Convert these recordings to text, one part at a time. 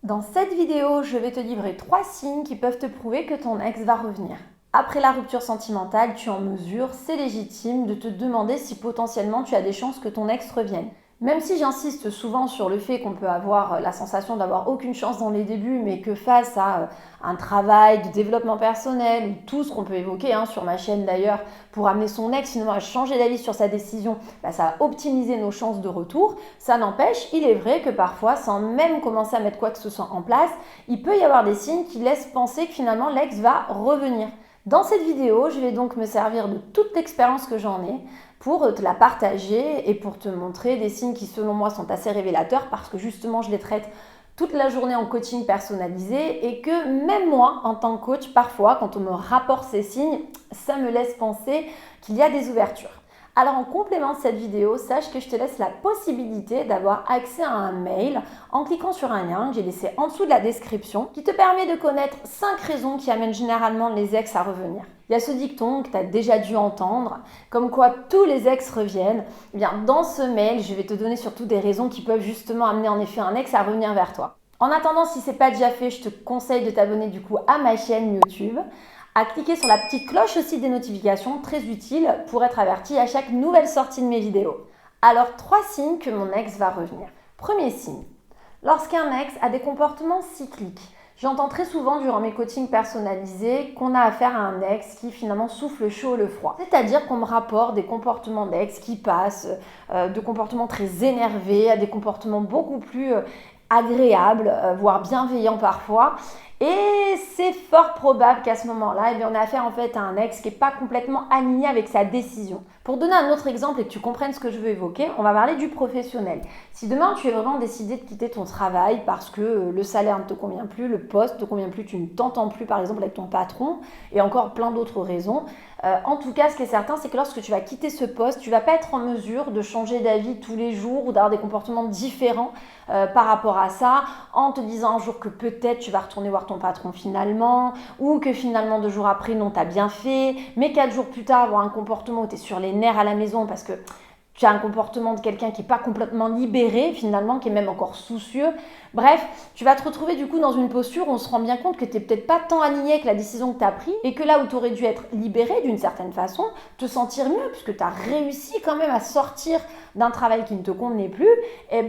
Dans cette vidéo, je vais te livrer 3 signes qui peuvent te prouver que ton ex va revenir. Après la rupture sentimentale, tu es en mesure, c'est légitime, de te demander si potentiellement tu as des chances que ton ex revienne. Même si j'insiste souvent sur le fait qu'on peut avoir la sensation d'avoir aucune chance dans les débuts, mais que face à un travail de développement personnel, ou tout ce qu'on peut évoquer sur ma chaîne d'ailleurs, pour amener son ex finalement à changer d'avis sur sa décision, ça va optimiser nos chances de retour. Ça n'empêche, il est vrai que parfois, sans même commencer à mettre quoi que ce soit en place, il peut y avoir des signes qui laissent penser que finalement l'ex va revenir. Dans cette vidéo, je vais donc me servir de toute l'expérience que j'en ai pour te la partager et pour te montrer des signes qui selon moi sont assez révélateurs parce que justement je les traite toute la journée en coaching personnalisé et que même moi en tant que coach, parfois quand on me rapporte ces signes, ça me laisse penser qu'il y a des ouvertures. Alors en complément de cette vidéo, sache que je te laisse la possibilité d'avoir accès à un mail en cliquant sur un lien que j'ai laissé en dessous de la description qui te permet de connaître 5 raisons qui amènent généralement les ex à revenir. Il y a ce dicton que tu as déjà dû entendre, comme quoi tous les ex reviennent. Eh bien, dans ce mail, je vais te donner surtout des raisons qui peuvent justement amener en effet un ex à revenir vers toi. En attendant, si ce n'est pas déjà fait, je te conseille de t'abonner du coup à ma chaîne YouTube, à cliquer sur la petite cloche aussi des notifications, très utile pour être averti à chaque nouvelle sortie de mes vidéos. Alors, 3 signes que mon ex va revenir. Premier signe, lorsqu'un ex a des comportements cycliques. J'entends très souvent durant mes coachings personnalisés qu'on a affaire à un ex qui finalement souffle le chaud et le froid. C'est-à-dire qu'on me rapporte des comportements d'ex qui passent de comportements très énervés à des comportements beaucoup plus agréables, voire bienveillants parfois. Et c'est fort probable qu'à ce moment-là, on a affaire en fait à un ex qui n'est pas complètement aligné avec sa décision. Pour donner un autre exemple et que tu comprennes ce que je veux évoquer, on va parler du professionnel. Si demain tu es vraiment décidé de quitter ton travail parce que le salaire ne te convient plus, le poste ne te convient plus, tu ne t'entends plus par exemple avec ton patron et encore plein d'autres raisons, en tout cas ce qui est certain c'est que lorsque tu vas quitter ce poste, tu ne vas pas être en mesure de changer d'avis tous les jours ou d'avoir des comportements différents par rapport à ça en te disant un jour que peut-être tu vas retourner voir ton patron finalement ou que finalement 2 jours après non t'as bien fait mais 4 jours plus tard avoir un comportement où tu es sur les nerfs à la maison parce que tu as un comportement de quelqu'un qui n'est pas complètement libéré finalement, qui est même encore soucieux. Bref, tu vas te retrouver du coup dans une posture où on se rend bien compte que tu n'es peut-être pas tant aligné avec la décision que tu as prise et que là où tu aurais dû être libéré d'une certaine façon, te sentir mieux puisque tu as réussi quand même à sortir d'un travail qui ne te convenait plus, et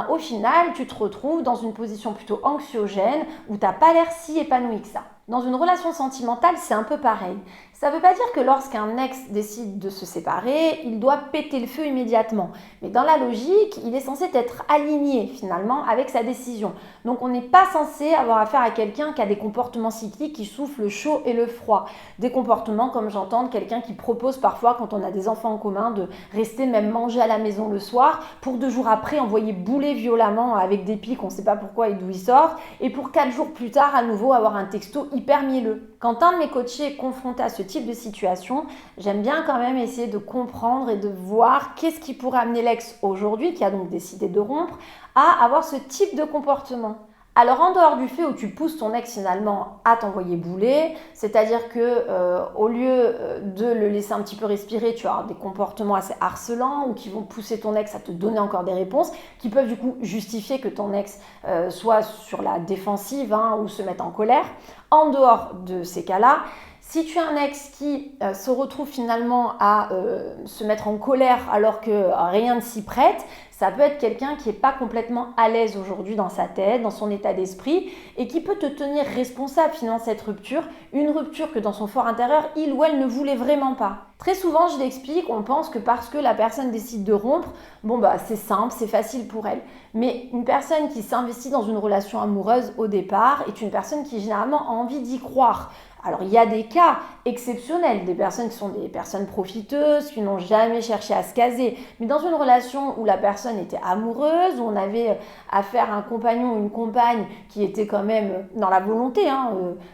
au final, tu te retrouves dans une position plutôt anxiogène où tu n'as pas l'air si épanoui que ça. Dans une relation sentimentale, c'est un peu pareil. Ça ne veut pas dire que lorsqu'un ex décide de se séparer, il doit péter le feu immédiatement. Mais dans la logique, il est censé être aligné finalement avec sa décision. Donc on n'est pas censé avoir affaire à quelqu'un qui a des comportements cycliques qui soufflent le chaud et le froid. Des comportements comme j'entends de quelqu'un qui propose parfois quand on a des enfants en commun de rester même manger à la maison le soir pour 2 jours après envoyer bouler violemment avec des pics, on ne sait pas pourquoi et d'où il sort, et pour 4 jours plus tard à nouveau avoir un texto hyper mielleux. Quand un de mes coachés est confronté à ce type de situation, j'aime bien quand même essayer de comprendre et de voir qu'est-ce qui pourrait amener l'ex aujourd'hui, qui a donc décidé de rompre, à avoir ce type de comportement. Alors en dehors du fait où tu pousses ton ex finalement à t'envoyer bouler, c'est-à-dire que au lieu de le laisser un petit peu respirer, tu as des comportements assez harcelants ou qui vont pousser ton ex à te donner encore des réponses qui peuvent du coup justifier que ton ex soit sur la défensive ou se mette en colère. En dehors de ces cas-là, si tu as un ex qui se retrouve finalement à se mettre en colère alors que rien ne s'y prête, ça peut être quelqu'un qui n'est pas complètement à l'aise aujourd'hui dans sa tête, dans son état d'esprit et qui peut te tenir responsable finalement de cette rupture, une rupture que dans son fort intérieur, il ou elle ne voulait vraiment pas. Très souvent, je l'explique, on pense que parce que la personne décide de rompre, c'est simple, c'est facile pour elle. Mais une personne qui s'investit dans une relation amoureuse au départ est une personne qui généralement a envie d'y croire. Alors, il y a des cas exceptionnels, des personnes qui sont des personnes profiteuses, qui n'ont jamais cherché à se caser. Mais dans une relation où la personne était amoureuse, où on avait affaire à un compagnon ou une compagne qui était quand même dans la volonté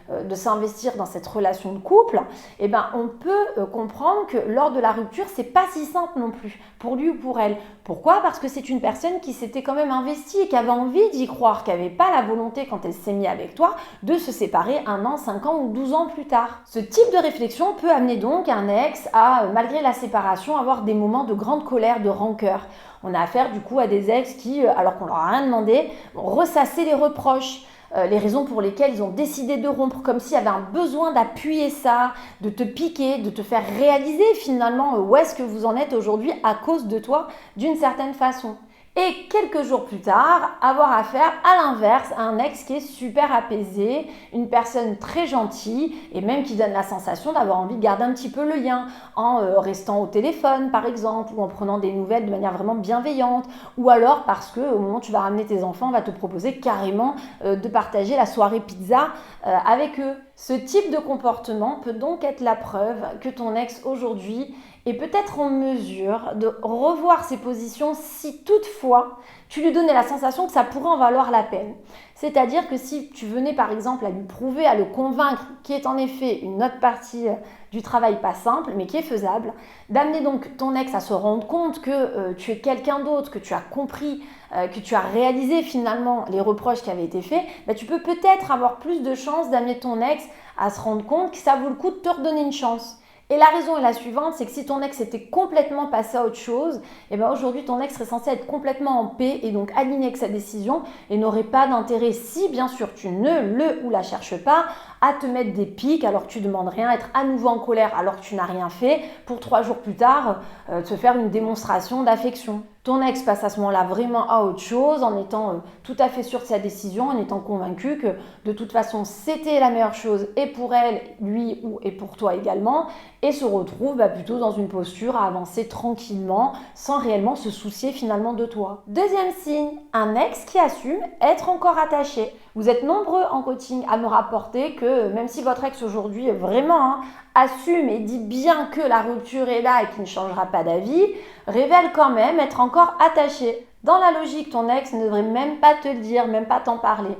de s'investir dans cette relation de couple, on peut comprendre que lors de la rupture, c'est pas si simple non plus, pour lui ou pour elle. Pourquoi ? Parce que c'est une personne qui s'était quand même investie, qui avait envie d'y croire, qui n'avait pas la volonté, quand elle s'est mise avec toi, de se séparer 1 an, 5 ans ou 12 ans plus tard. Ce type de réflexion peut amener donc un ex à, malgré la séparation, avoir des moments de grande colère, de rancœur. On a affaire du coup à des ex qui, alors qu'on leur a rien demandé, vont ressasser les reproches, les raisons pour lesquelles ils ont décidé de rompre, comme s'il y avait un besoin d'appuyer ça, de te piquer, de te faire réaliser finalement où est-ce que vous en êtes aujourd'hui à cause de toi d'une certaine façon. Et quelques jours plus tard, avoir affaire à l'inverse, à un ex qui est super apaisé, une personne très gentille et même qui donne la sensation d'avoir envie de garder un petit peu le lien en restant au téléphone par exemple ou en prenant des nouvelles de manière vraiment bienveillante ou alors parce qu'au moment où tu vas ramener tes enfants, on va te proposer carrément de partager la soirée pizza avec eux. Ce type de comportement peut donc être la preuve que ton ex aujourd'hui est peut-être en mesure de revoir ses positions si toutefois tu lui donnais la sensation que ça pourrait en valoir la peine. C'est-à-dire que si tu venais par exemple à lui prouver, à le convaincre qui est en effet une autre partie du travail pas simple mais qui est faisable, d'amener donc ton ex à se rendre compte que tu es quelqu'un d'autre, que tu as compris, que tu as réalisé finalement les reproches qui avaient été faits, tu peux peut-être avoir plus de chances d'amener ton ex à se rendre compte que ça vaut le coup de te redonner une chance. Et la raison est la suivante, c'est que si ton ex était complètement passé à autre chose, aujourd'hui ton ex serait censé être complètement en paix et donc aligné avec sa décision et n'aurait pas d'intérêt, si bien sûr tu ne le ou la cherches pas, à te mettre des pics alors que tu demandes rien, être à nouveau en colère alors que tu n'as rien fait, pour 3 jours plus tard te faire une démonstration d'affection. Ton ex passe à ce moment-là vraiment à autre chose en étant tout à fait sûr de sa décision, en étant convaincu que de toute façon c'était la meilleure chose et pour elle, lui et pour toi également et se retrouve plutôt dans une posture à avancer tranquillement sans réellement se soucier finalement de toi. Deuxième signe, un ex qui assume être encore attaché. Vous êtes nombreux en coaching à me rapporter que même si votre ex aujourd'hui vraiment assume et dit bien que la rupture est là et qu'il ne changera pas d'avis, révèle quand même être encore attaché. Dans la logique, ton ex ne devrait même pas te le dire, même pas t'en parler.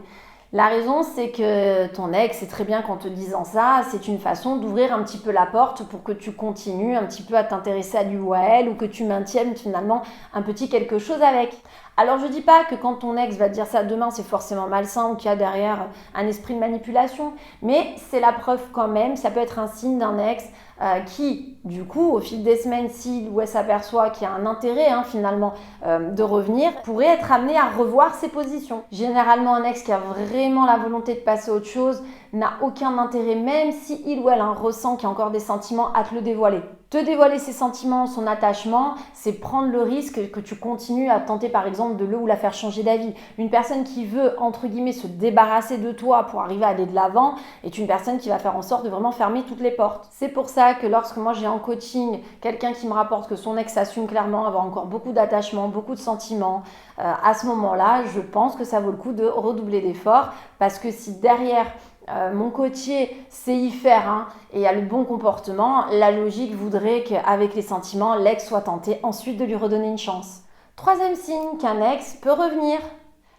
La raison, c'est que ton ex sait très bien qu'en te disant ça, c'est une façon d'ouvrir un petit peu la porte pour que tu continues un petit peu à t'intéresser à lui ou à elle ou que tu maintiennes finalement un petit quelque chose avec. Alors je dis pas que quand ton ex va te dire ça demain, c'est forcément malsain ou qu'il y a derrière un esprit de manipulation, mais c'est la preuve quand même, ça peut être un signe d'un ex qui, du coup, au fil des semaines, s'il ou elle s'aperçoit qu'il y a un intérêt finalement de revenir, pourrait être amené à revoir ses positions. Généralement, un ex qui a vraiment la volonté de passer à autre chose n'a aucun intérêt, même si il ou elle ressent qu'il y a encore des sentiments, à te le dévoiler. Te dévoiler ses sentiments, son attachement, c'est prendre le risque que tu continues à tenter par exemple de le ou la faire changer d'avis. Une personne qui veut, entre guillemets, se débarrasser de toi pour arriver à aller de l'avant est une personne qui va faire en sorte de vraiment fermer toutes les portes. C'est pour ça que lorsque moi j'ai en coaching quelqu'un qui me rapporte que son ex assume clairement avoir encore beaucoup d'attachement, beaucoup de sentiments, à ce moment-là, je pense que ça vaut le coup de redoubler d'efforts parce que si derrière mon coachier sait y faire et a le bon comportement, la logique voudrait qu'avec les sentiments, l'ex soit tenté ensuite de lui redonner une chance. Troisième signe qu'un ex peut revenir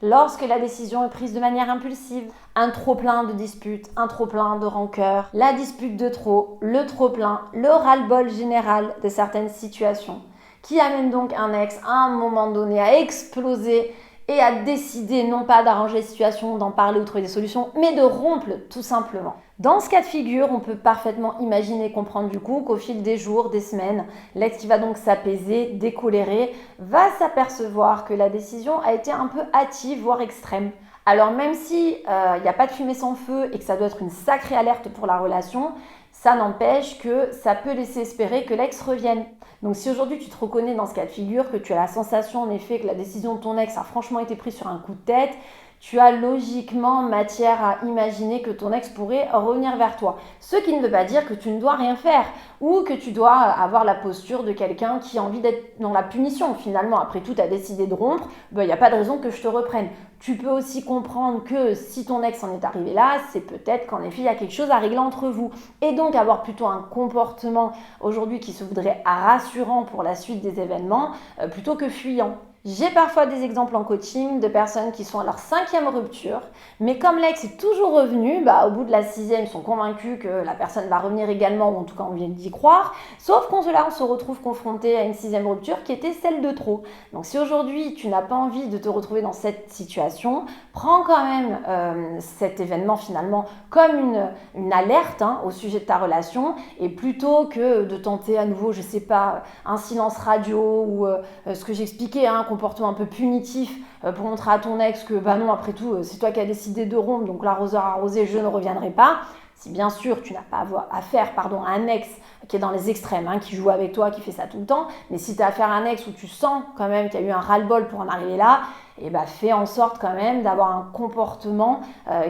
lorsque la décision est prise de manière impulsive. Un trop-plein de disputes, un trop-plein de rancœur, la dispute de trop, le trop-plein, le ras-le-bol général de certaines situations qui amène donc un ex à un moment donné à exploser et à décider non pas d'arranger la situation, d'en parler ou de trouver des solutions, mais de rompre tout simplement. Dans ce cas de figure, on peut parfaitement imaginer et comprendre du coup qu'au fil des jours, des semaines, l'ex qui va donc s'apaiser, décolérer, va s'apercevoir que la décision a été un peu hâtive, voire extrême. Alors même si il n'y a pas de fumée sans feu et que ça doit être une sacrée alerte pour la relation, ça n'empêche que ça peut laisser espérer que l'ex revienne. Donc si aujourd'hui tu te reconnais dans ce cas de figure, que tu as la sensation en effet que la décision de ton ex a franchement été prise sur un coup de tête, tu as logiquement matière à imaginer que ton ex pourrait revenir vers toi. Ce qui ne veut pas dire que tu ne dois rien faire ou que tu dois avoir la posture de quelqu'un qui a envie d'être dans la punition. Finalement, après tout, tu as décidé de rompre, il n'y a pas de raison que je te reprenne. Tu peux aussi comprendre que si ton ex en est arrivé là, c'est peut-être qu'en effet, il y a quelque chose à régler entre vous. Et donc avoir plutôt un comportement aujourd'hui qui se voudrait rassurant pour la suite des événements plutôt que fuyant. J'ai parfois des exemples en coaching de personnes qui sont à leur 5e rupture, mais comme l'ex est toujours revenu, au bout de la 6e, ils sont convaincus que la personne va revenir également, ou en tout cas on vient d'y croire, sauf qu'on se retrouve confronté à une 6e rupture qui était celle de trop. Donc si aujourd'hui tu n'as pas envie de te retrouver dans cette situation, prends quand même cet événement finalement comme une alerte au sujet de ta relation, et plutôt que de tenter à nouveau, je sais pas, un silence radio ou ce que j'expliquais, qu'on comportement un peu punitif pour montrer à ton ex que bah non, après tout, c'est toi qui as décidé de rompre, donc l'arroseur arrosé, je ne reviendrai pas. Si bien sûr tu n'as pas affaire à un ex qui est dans les extrêmes, qui joue avec toi, qui fait ça tout le temps, mais si tu as affaire à un ex où tu sens quand même qu'il y a eu un ras-le-bol pour en arriver là, et bah fais en sorte quand même d'avoir un comportement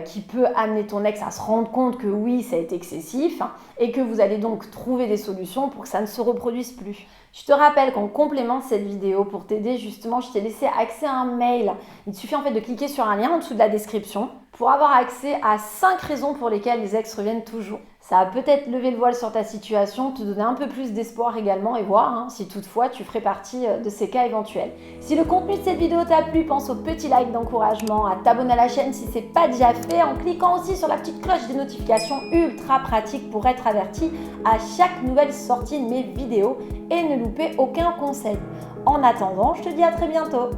qui peut amener ton ex à se rendre compte que oui, ça a été excessif et que vous allez donc trouver des solutions pour que ça ne se reproduise plus. Je te rappelle qu'en complément de cette vidéo, pour t'aider justement, je t'ai laissé accès à un mail. Il te suffit en fait de cliquer sur un lien en dessous de la description pour avoir accès à 5 raisons pour lesquelles les ex reviennent toujours. Ça va peut-être lever le voile sur ta situation, te donner un peu plus d'espoir également et voir si toutefois tu ferais partie de ces cas éventuels. Si le contenu de cette vidéo t'a plu, pense au petit like d'encouragement, à t'abonner à la chaîne si ce n'est pas déjà fait, en cliquant aussi sur la petite cloche des notifications ultra pratique pour être averti à chaque nouvelle sortie de mes vidéos et ne louper aucun conseil. En attendant, je te dis à très bientôt.